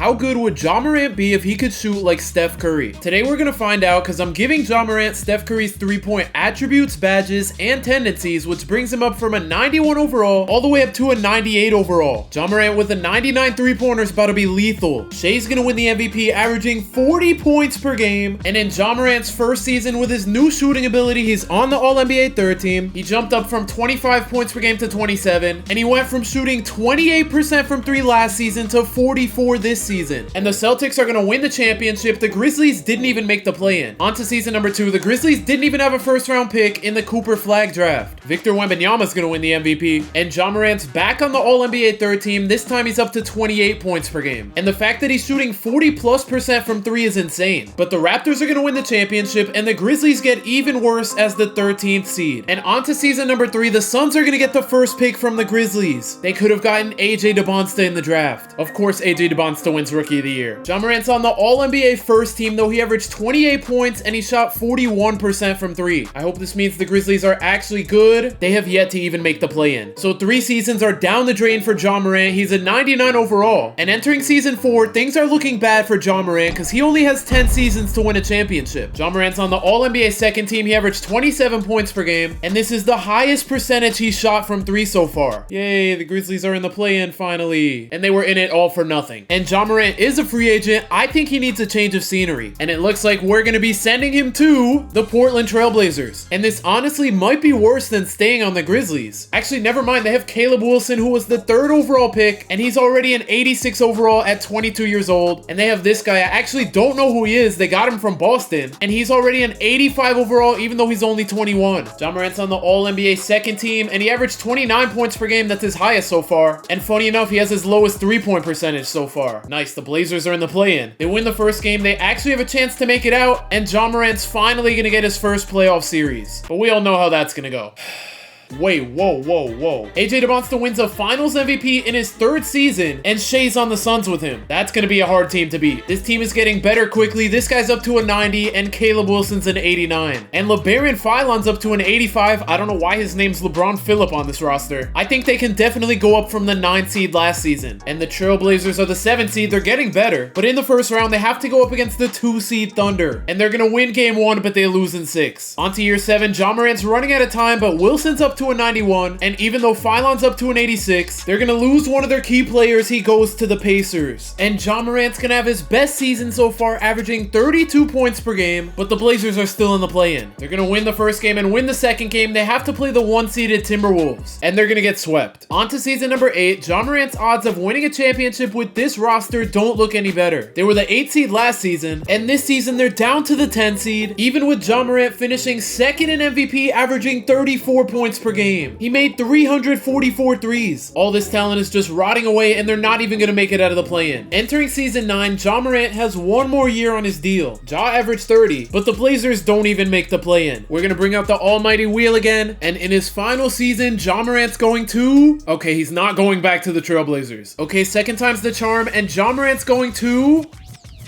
how good would Ja Morant be if he could shoot like Steph Curry? Today we're gonna find out because I'm giving Ja Morant Steph Curry's three-point attributes, badges, and tendencies, which brings him up from a 91 overall all the way up to a 98 overall. Ja Morant with a 99 three-pointer is about to be lethal. Shai's gonna win the MVP, averaging 40 points per game. And in Ja Morant's first season with his new shooting ability, he's on the All-NBA third team. He jumped up from 25 points per game to 27, and he went from shooting 28% from three last season to 44 this season. And the Celtics are gonna win the championship. The Grizzlies didn't even make the play-in. On to season number 2. The Grizzlies didn't even have a first-round pick in the Cooper Flag draft. Victor Wembanyama's gonna win the MVP, and Ja Morant's back on the All-NBA third team. This time he's up to 28 points per game. And the fact that he's shooting 40+% from three is insane. But the Raptors are gonna win the championship, and the Grizzlies get even worse as the 13th seed. And on to season number 3. The Suns are gonna get the first pick from the Grizzlies. They could have gotten AJ DeBonsta in the draft. Of course, AJ DeBonsta wins Rookie of the Year. Ja Morant's on the All-NBA first team, though he averaged 28 points and he shot 41% from three. I hope this means the Grizzlies are actually good. They have yet to even make the play-in. So 3 seasons are down the drain for Ja Morant. He's a 99 overall. And entering season 4, things are looking bad for Ja Morant because he only has 10 seasons to win a championship. Ja Morant's on the All-NBA second team. He averaged 27 points per game, and this is the highest percentage he's shot from three so far. Yay, the Grizzlies are in the play-in finally. And they were in it all for nothing. And Ja Morant is a free agent. I think he needs a change of scenery. And it looks like we're going to be sending him to the Portland Trailblazers. And this honestly might be worse than staying on the Grizzlies. Actually, never mind. They have Caleb Wilson, who was the 3rd overall pick, and he's already an 86 overall at 22 years old. And they have this guy. I actually don't know who he is. They got him from Boston, and he's already an 85 overall, even though he's only 21. Ja Morant's on the All-NBA second team, and he averaged 29 points per game. That's his highest so far. And funny enough, he has his lowest three-point percentage so far. Nice. The Blazers are in the play-in. They win the first game. They actually have a chance to make it out, and Ja Morant's finally gonna get his first playoff series. But we all know how that's gonna go. Wait, whoa. AJ DeBonsta wins a finals MVP in his 3rd season, and Shai's on the Suns with him. That's gonna be a hard team to beat. This team is getting better quickly. This guy's up to a 90, and Caleb Wilson's an 89. And LeBaron Philon's up to an 85. I don't know why his name's LeBron Phillip on this roster. I think they can definitely go up from the 9th seed last season. And the Trailblazers are the 7th seed. They're getting better. But in the first round, they have to go up against the 2 seed Thunder. And they're gonna win game 1, but they lose in 6. On to year 7. Ja Morant's running out of time, but Wilson's up to a 91, and even though Philon's up to an 86, they're gonna lose one of their key players. He goes to the Pacers. And Ja Morant's gonna have his best season so far, averaging 32 points per game, but the Blazers are still in the play-in. They're gonna win the first game and win the second game. They have to play the 1-seeded Timberwolves, and they're gonna get swept. On to season number 8. Ja Morant's odds of winning a championship with this roster don't look any better. They were the 8th seed last season, and this season they're down to the 10 seed, even with Ja Morant finishing 2nd in MVP, averaging 34 points per game. He made 344 threes. All this talent is just rotting away, and they're not even going to make it out of the play-in. Entering season 9, Ja Morant has 1 more year on his deal. Ja averaged 30, but the Blazers don't even make the play-in. We're going to bring out the almighty wheel again, and in his final season, Ja Morant's going to... Okay, he's not going back to the Trailblazers. Okay, 2nd time's the charm, and Ja Morant's going to...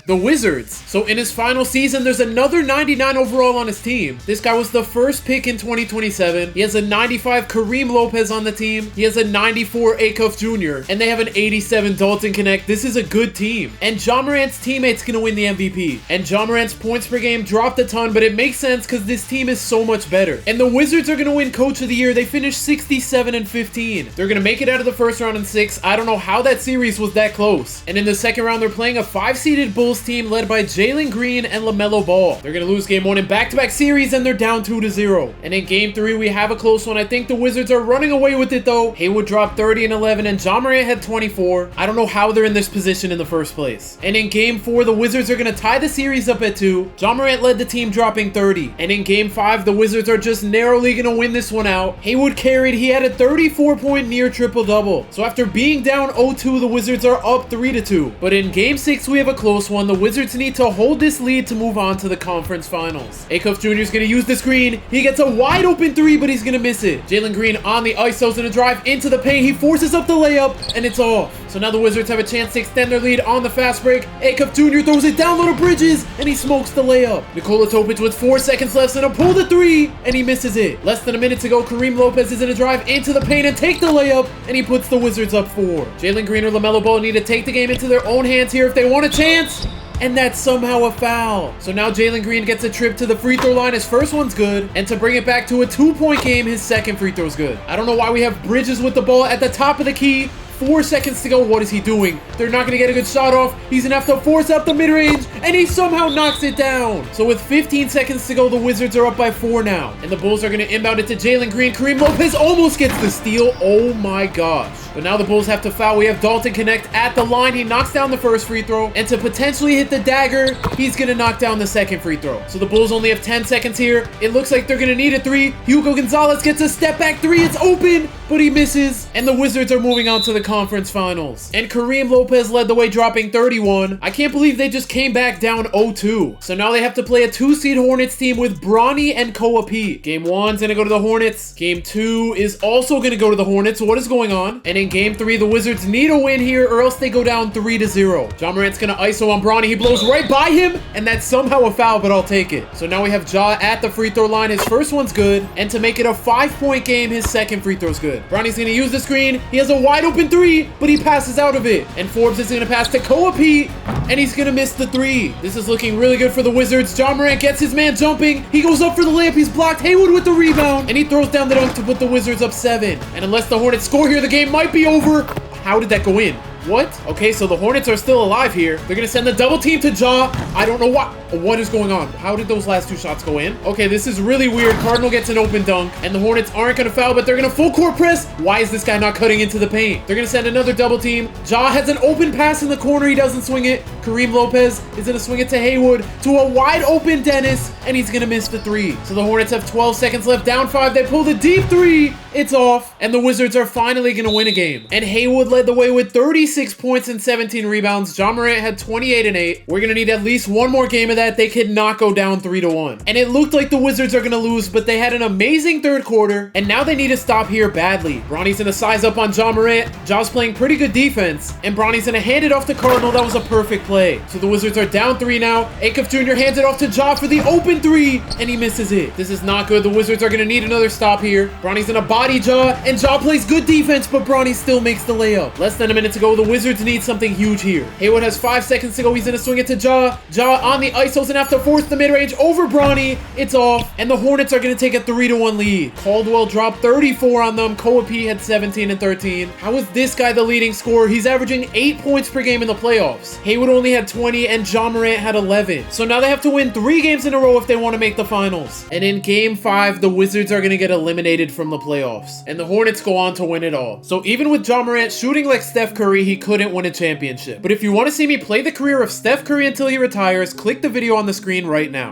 the Wizards. So in his final season, there's another 99 overall on his team. This guy was the first pick in 2027. He has a 95 Kareem Lopez on the team. He has a 94 Acuff Jr. And they have an 87 Dalton Connect. This is a good team. And Ja Morant's teammate's gonna win the MVP. And Ja Morant's points per game dropped a ton, but it makes sense because this team is so much better. And the Wizards are gonna win Coach of the Year. They finished 67-15. They're gonna make it out of the first round in 6. I don't know how that series was that close. And in the second round, they're playing a 5-seeded Bulls team led by Jalen Green and LaMelo Ball. They're going to lose game 1 in back-to-back series, and they're down 2-0. And in game 3, we have a close one. I think the Wizards are running away with it, though. Haywood dropped 30 and 11, and Ja Morant had 24. I don't know how they're in this position in the first place. And in game 4, the Wizards are going to tie the series up at 2. Ja Morant led the team, dropping 30. And in game 5, the Wizards are just narrowly going to win this one out. Haywood carried. He had a 34-point near triple-double. So after being down 0-2, the Wizards are up 3-2. But in game 6, we have a close one. The Wizards need to hold this lead to move on to the conference finals. Acuff Jr. is going to use the screen. He gets a wide open 3, but he's going to miss it. Jalen Green on the isos in a drive into the paint. He forces up the layup, and it's off. So now the Wizards have a chance to extend their lead on the fast break. Acuff Jr. throws it down low to Bridges, and he smokes the layup. Nikola Topic with 4 seconds left, and a pull the three, and he misses it. Less than a minute to go, Kareem Lopez is in a drive into the paint and take the layup, and he puts the Wizards up 4. Jalen Green or LaMelo Ball need to take the game into their own hands here if they want a chance. And that's somehow a foul. So now Jalen Green gets a trip to the free throw line. His first one's good. And to bring it back to a 2-point game, his second free throw's good. I don't know why we have Bridges with the ball at the top of the key. 4 seconds to go. What is he doing? They're not going to get a good shot off. He's going to have to force up the mid-range, and he somehow knocks it down. So with 15 seconds to go, the Wizards are up by 4 now. And the Bulls are going to inbound it to Jalen Green. Kareem Lopez almost gets the steal. Oh my gosh. But now the Bulls have to foul. We have Dalton Connect at the line. He knocks down the first free throw. And to potentially hit the dagger, he's going to knock down the second free throw. So the Bulls only have 10 seconds here. It looks like they're going to need a 3. Hugo Gonzalez gets a step back 3. It's open, but he misses. And the Wizards are moving on to the conference finals. And Kareem Lopez led the way, dropping 31. I can't believe they just came back down 0-2. So now they have to play a 2-seed Hornets team with Bronny and Koa Pete. Game 1's going to go to the Hornets. Game 2 is also going to go to the Hornets. What is going on? And in Game 3, the Wizards need a win here or else they go down 3-0. Ja Morant's going to ISO on Bronny. He blows right by him, and that's somehow a foul, but I'll take it. So now we have Ja at the free throw line. His first one's good. And to make it a 5-point game, his second free throw's good. Bronny's going to use the screen. He has a wide open 3, but he passes out of it. And Forbes is going to pass to Koa Pete, and he's going to miss the 3. This is looking really good for the Wizards. Ja Morant gets his man jumping. He goes up for the layup. He's blocked. Haywood with the rebound, and he throws down the dunk to put the Wizards up 7. And unless the Hornets score here, the game might be over. How did that go in? What? Okay, so the Hornets are still alive here. They're going to send the double team to Ja. I don't know what is going on. How did those last 2 shots go in? Okay, this is really weird. Cardinal gets an open dunk, and the Hornets aren't going to foul, but they're going to full court press. Why is this guy not cutting into the paint? They're going to send another double team. Ja has an open pass in the corner. He doesn't swing it. Kareem Lopez is going to swing it to Haywood, to a wide open Dennis, and he's going to miss the 3. So the Hornets have 12 seconds left, down 5. They pull the deep 3. It's off, and the Wizards are finally going to win a game. And Haywood led the way with 36 points and 17 rebounds. Ja Morant had 28 and 8. We're going to need at least one more game of that. They could not go down 3-1. And it looked like the Wizards are going to lose, but they had an amazing third quarter, and now they need to stop here badly. Bronny's going to size up on Ja Morant. Ja's playing pretty good defense, and Bronny's going to hand it off to Cardinal. That was a perfect play. So the Wizards are down 3 now. Acuff Jr. hands it off to Ja for the open 3, and he misses it. This is not good. The Wizards are going to need another stop here. Bronny's going to body Ja, and Ja plays good defense, but Bronny still makes the layup. Less than a minute to go. The Wizards need something huge here. Haywood has 5 seconds to go. He's going to swing it to Ja. Ja on the ISOs and have to force the mid-range over Bronny. It's off, and the Hornets are going to take a 3-1 lead. Caldwell dropped 34 on them. Koa Pete had 17 and 13. How is this guy the leading scorer? He's averaging 8 points per game in the playoffs. Haywood only had 20, and Ja Morant had 11. So now they have to win 3 games in a row if they want to make the finals. And in Game 5, the Wizards are going to get eliminated from the playoffs, and the Hornets go on to win it all. So even with Ja Morant shooting like Steph Curry, he couldn't win a championship. But if you want to see me play the career of Steph Curry until he retires, click the video on the screen right now.